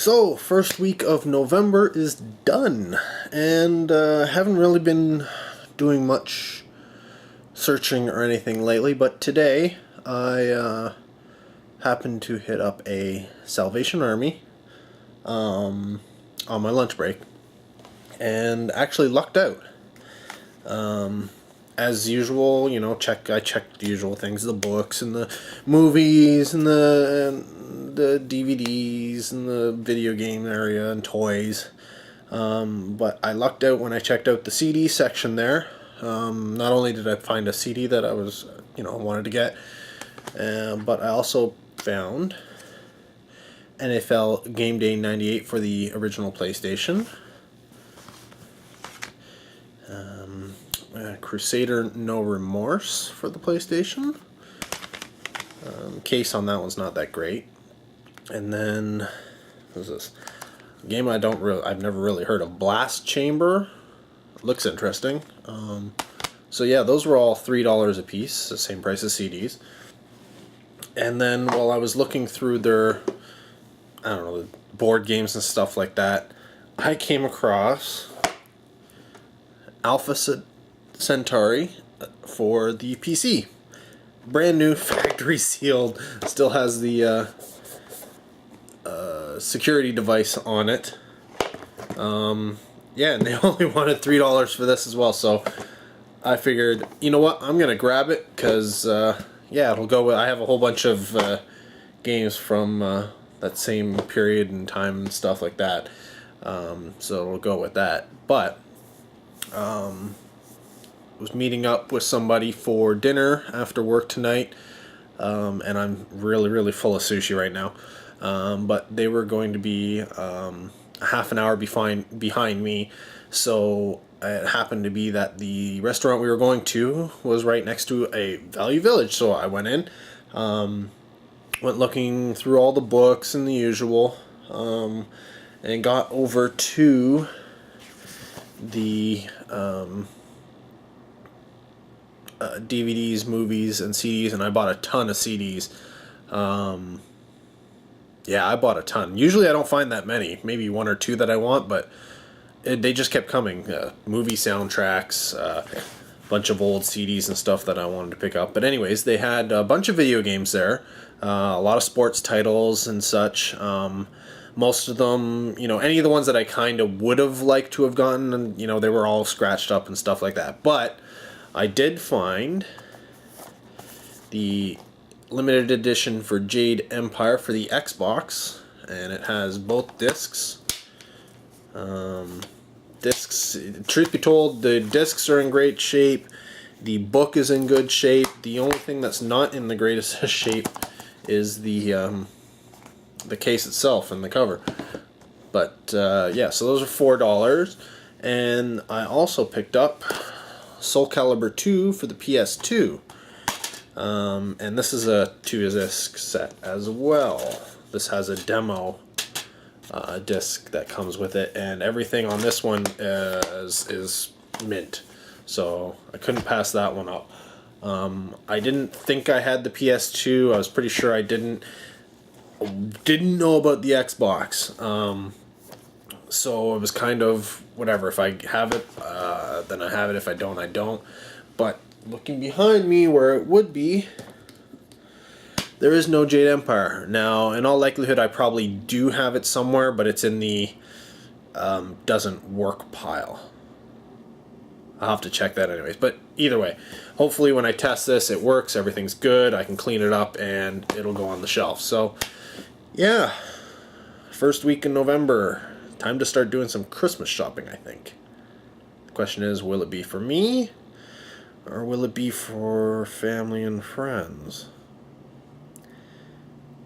So, first week of November is done, and haven't really been doing much searching or anything lately, but today I happened to hit up a Salvation Army on my lunch break, and actually lucked out. As usual, I checked the usual things, the books and the movies and the DVDs and the video game area and toys. But I lucked out when I checked out the CD section there. Not only did I find a CD that I was, wanted to get, but I also found NFL Game Day '98 for the original PlayStation. Crusader No Remorse for the PlayStation. Case on that one's not that great. And then, what is this? A game I've never really heard of. Blast Chamber. Looks interesting. So yeah, those were all $3 a piece, the same price as CDs. And then while I was looking through their, the board games and stuff like that, I came across Alpha Centauri for the PC. Brand new, factory sealed, still has the security device on it. Yeah, and they only wanted $3 for this as well, so I figured, you know what, I'm gonna grab it, because it'll go with, I have a whole bunch of games from that same period and time and stuff like that, so it'll go with that. But was meeting up with somebody for dinner after work tonight, and I'm really full of sushi right now, but they were going to be half an hour behind me, so it happened to be that the restaurant we were going to was right next to a Value Village, so I went in, went looking through all the books and the usual, and got over to the DVDs, movies, and CDs, and I bought a ton of CDs. I bought a ton. Usually I don't find that many, maybe one or two that I want, but they just kept coming. Movie soundtracks, a bunch of old CDs and stuff that I wanted to pick up. But anyways, they had a bunch of video games there, a lot of sports titles and such. Most of them, any of the ones that I kind of would have liked to have gotten, and, they were all scratched up and stuff like that. But I did find the limited edition for Jade Empire for the Xbox, and it has both discs. Truth be told, the discs are in great shape. The book is in good shape. The only thing that's not in the greatest shape is the case itself and the cover. But so those are $4, and I also picked up Soul Calibur 2 for the PS2. And this is a 2-disc set as well. This has a demo disc that comes with it, and everything on this one is mint. So I couldn't pass that one up. I didn't think I had the PS2. I was pretty sure I didn't know about the Xbox. So it was kind of whatever. If I have it, then I have it. If I don't, I don't. But looking behind me where it would be, there is no Jade Empire. Now, in all likelihood, I probably do have it somewhere, but it's in the doesn't work pile. I'll have to check that anyways. But either way, hopefully when I test this, it works, everything's good, I can clean it up, and it'll go on the shelf. So, yeah, first week in November. Time to start doing some Christmas shopping, I think. The question is, will it be for me, or will it be for family and friends?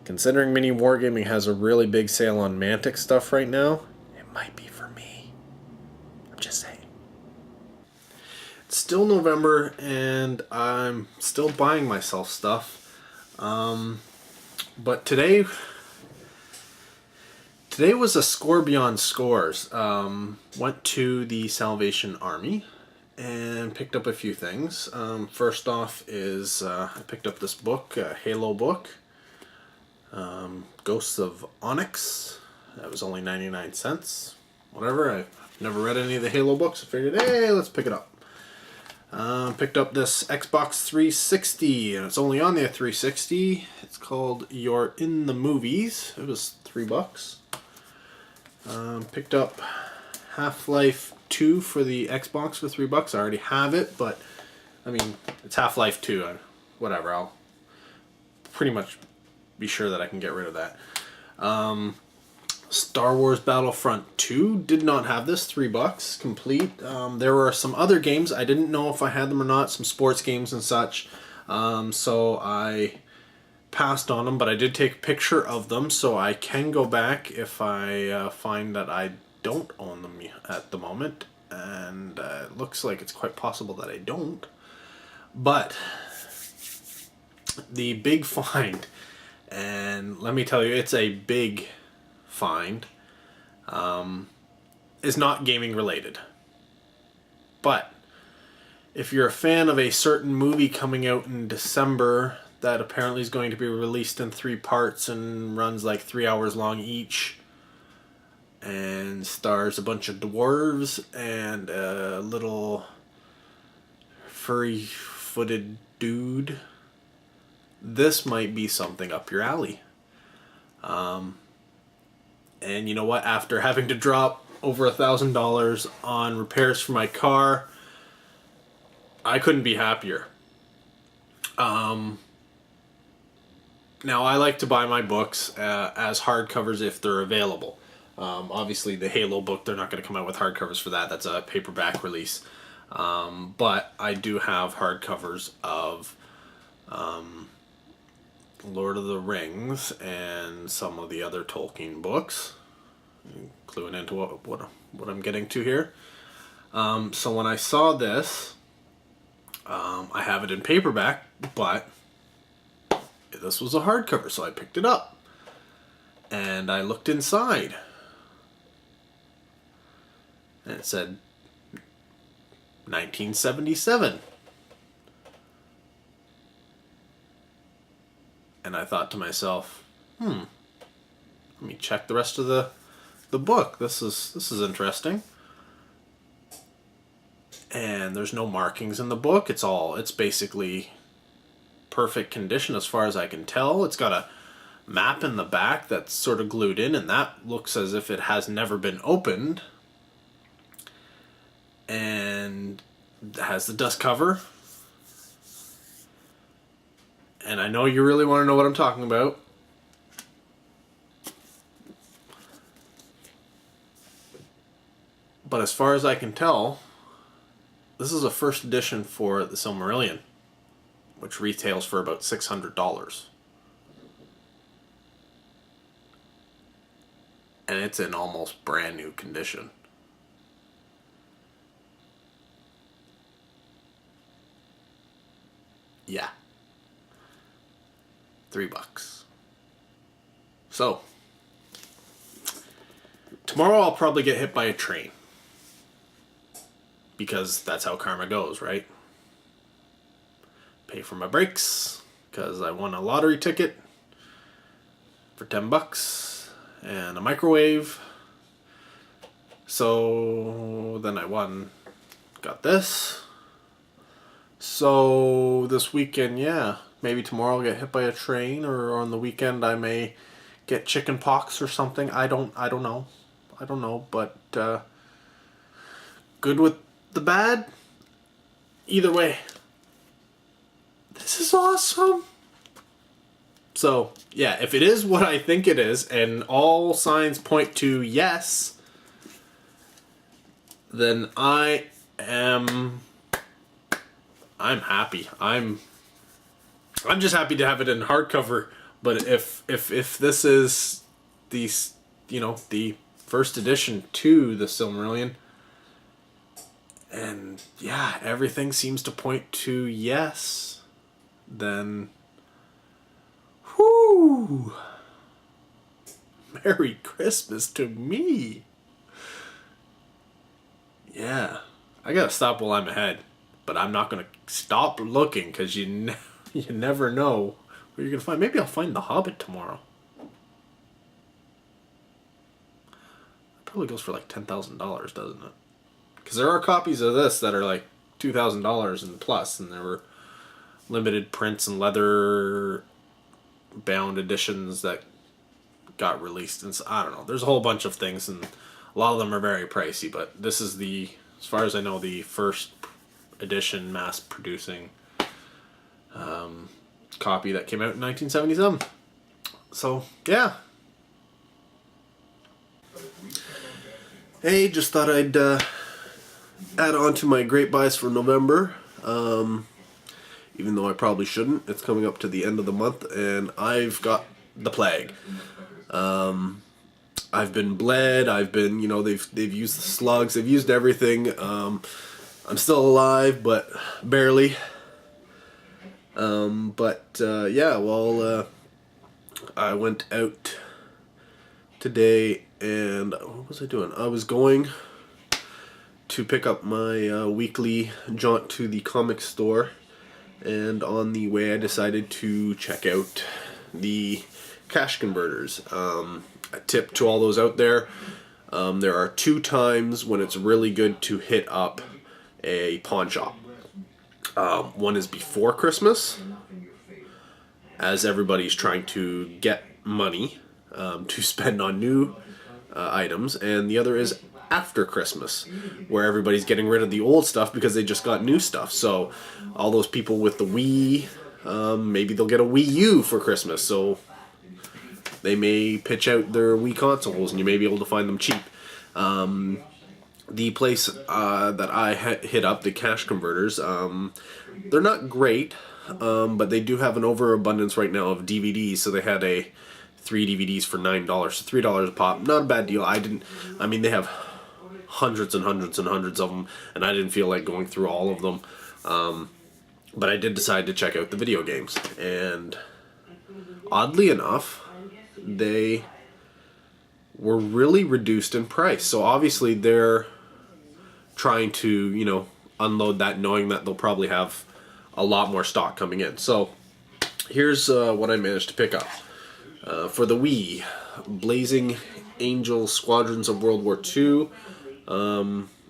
Considering Mini Wargaming has a really big sale on Mantic stuff right now, it might be for me. I'm just saying. It's still November, and I'm still buying myself stuff. But today was a score beyond scores. Went to the Salvation Army and picked up a few things. First off is I picked up this book, a Halo book, Ghosts of Onyx. That was only 99 cents. Whatever, I've never read any of the Halo books. I figured, hey, let's pick it up. Picked up this Xbox 360, and it's only on the 360. It's called You're in the Movies. It was $3. Picked up Half-Life 2 for the Xbox for $3. I already have it, but I mean, it's Half-Life 2. Whatever, I'll pretty much be sure that I can get rid of that. Star Wars Battlefront 2 did not have this, $3 complete. There were some other games, I didn't know if I had them or not, some sports games and such, so I passed on them, but I did take a picture of them, so I can go back if I find that I don't own them at the moment, and it looks like it's quite possible that I don't. But the big find, and let me tell you, it's a big find, is not gaming related. But if you're a fan of a certain movie coming out in December that apparently is going to be released in 3 parts and runs like 3 hours long each, and stars a bunch of dwarves and a little furry-footed dude, this might be something up your alley. And you know what? After having to drop over $1,000 on repairs for my car, I couldn't be happier. Now, I like to buy my books as hardcovers if they're available. Obviously, the Halo book, they're not going to come out with hardcovers for that. That's a paperback release. But I do have hardcovers of Lord of the Rings and some of the other Tolkien books, cluing into what I'm getting to here. So when I saw this, I have it in paperback, but this was a hardcover, so I picked it up and I looked inside, and it said 1977. And I thought to myself, let me check the rest of the book. This is interesting. And there's no markings in the book. It's basically perfect condition as far as I can tell. It's got a map in the back that's sort of glued in, and that looks as if it has never been opened. And it has the dust cover. And I know you really want to know what I'm talking about. But as far as I can tell, this is a first edition for the Silmarillion, which retails for about $600. And it's in almost brand new condition. Yeah. $3. So, tomorrow I'll probably get hit by a train. Because that's how karma goes, right? Pay for my brakes, because I won a lottery ticket for $10 and a microwave. So then I got this. So this weekend, yeah, maybe tomorrow I'll get hit by a train, or on the weekend I may get chicken pox or something. I don't know, but good with the bad. Either way, this is awesome. So yeah, if it is what I think it is, and all signs point to yes, then I'm happy. I'm just happy to have it in hardcover. But if this is the first edition to the Silmarillion, and yeah, everything seems to point to yes, then whoo, Merry Christmas to me. Yeah, I gotta stop while I'm ahead, but I'm not gonna stop looking, because you never know where you're gonna find. Maybe I'll find The Hobbit tomorrow. probably goes for like $10,000, doesn't it? Because there are copies of this that are like $2,000 and plus, and there were limited prints and leather bound editions that got released. And so, I don't know. There's a whole bunch of things, and a lot of them are very pricey. But this is the, as far as I know, the first edition mass producing copy that came out in 1977. So yeah. Hey, just thought I'd add on to my great buys for November. Even though I probably shouldn't. It's coming up to the end of the month, and I've got the plague. I've been bled. I've been, you know, they've used the slugs. They've used everything. I'm still alive, but barely. Yeah. Well, I went out today, and what was I doing? I was going to pick up my weekly jaunt to the comic store. And on the way I decided to check out the cash converters. A tip to all those out there, there are 2 times when it's really good to hit up a pawn shop. One is before Christmas, as everybody's trying to get money to spend on new items, and the other is after Christmas, where everybody's getting rid of the old stuff because they just got new stuff. So all those people with the Wii, maybe they'll get a Wii U for Christmas, so they may pitch out their Wii consoles and you may be able to find them cheap. The place that I hit up, the cash converters, they're not great, but they do have an overabundance right now of DVDs. So they had 3 DVDs for $9, so $3 a pop. Not a bad deal. I mean, they have hundreds and hundreds and hundreds of them, and I didn't feel like going through all of them. But I did decide to check out the video games, and oddly enough, they were really reduced in price. So obviously they're trying to, you know, unload that, knowing that they'll probably have a lot more stock coming in. So here's what I managed to pick up. For the Wii, Blazing Angel Squadrons of World War II.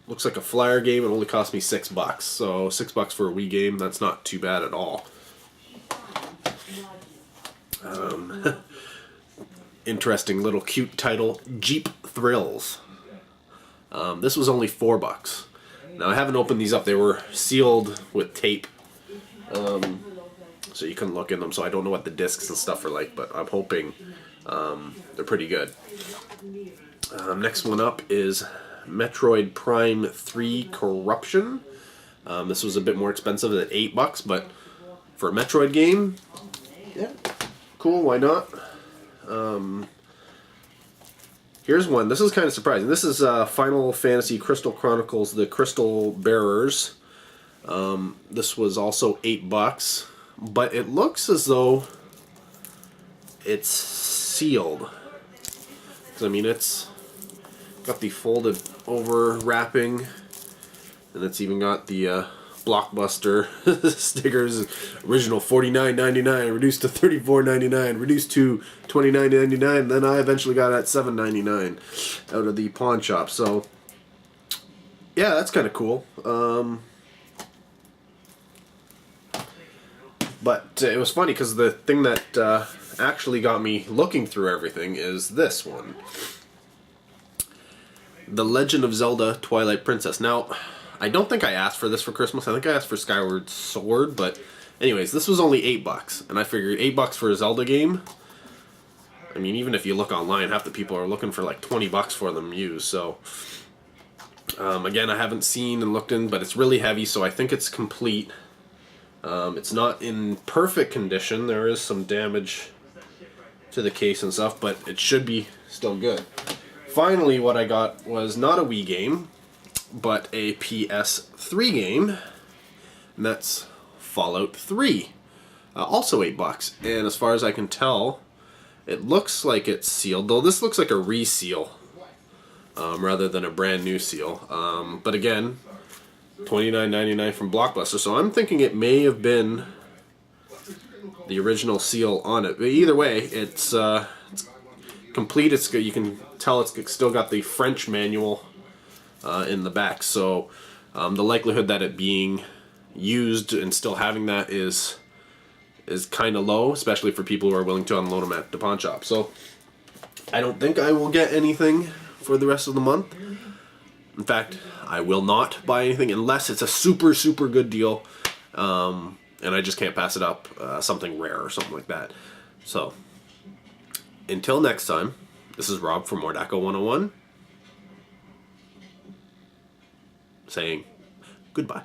Looks like a flyer game. It only cost me $6. So $6 for a Wii game, that's not too bad at all. Interesting little cute title, Jeep Thrills. This was only $4. Now I haven't opened these up. They were sealed with tape, so you couldn't look in them. So I don't know what the discs and stuff are like, but I'm hoping they're pretty good. Next one up is Metroid Prime 3 Corruption. This was a bit more expensive at $8, but for a Metroid game, yeah, cool, why not? Here's one. This is kind of surprising. This is Final Fantasy Crystal Chronicles: The Crystal Bearers. This was also $8, but it looks as though it's sealed. 'Cause, I mean, it's got the folded over wrapping, and it's even got the Blockbuster stickers. Original $49.99, reduced to $34.99, reduced to $29.99. Then I eventually got it at $7.99 out of the pawn shop. So yeah, that's kind of cool. But it was funny because the thing that actually got me looking through everything is this one. The Legend of Zelda Twilight Princess. Now, I don't think I asked for this for Christmas. I think I asked for Skyward Sword, but anyways, this was only $8, and I figured $8 for a Zelda game. I mean, even if you look online, half the people are looking for like $20 for them used. So, again, I haven't seen and looked in, but it's really heavy, so I think it's complete. It's not in perfect condition. There is some damage to the case and stuff, but it should be still good. Finally, what I got was not a Wii game, but a PS3 game, and that's Fallout 3. Also $8. And as far as I can tell, it looks like it's sealed, though this looks like a reseal rather than a brand new seal. But again, $29.99 from Blockbuster, so I'm thinking it may have been the original seal on it. But either way, it's complete. It's good. You can tell it's still got the French manual in the back, so the likelihood that it being used and still having that is kind of low, especially for people who are willing to unload them at the pawn shop. So I don't think I will get anything for the rest of the month. In fact, I will not buy anything unless it's a super, super good deal, and I just can't pass it up, something rare or something like that. So until next time, this is Rob from Dakka 101 saying goodbye.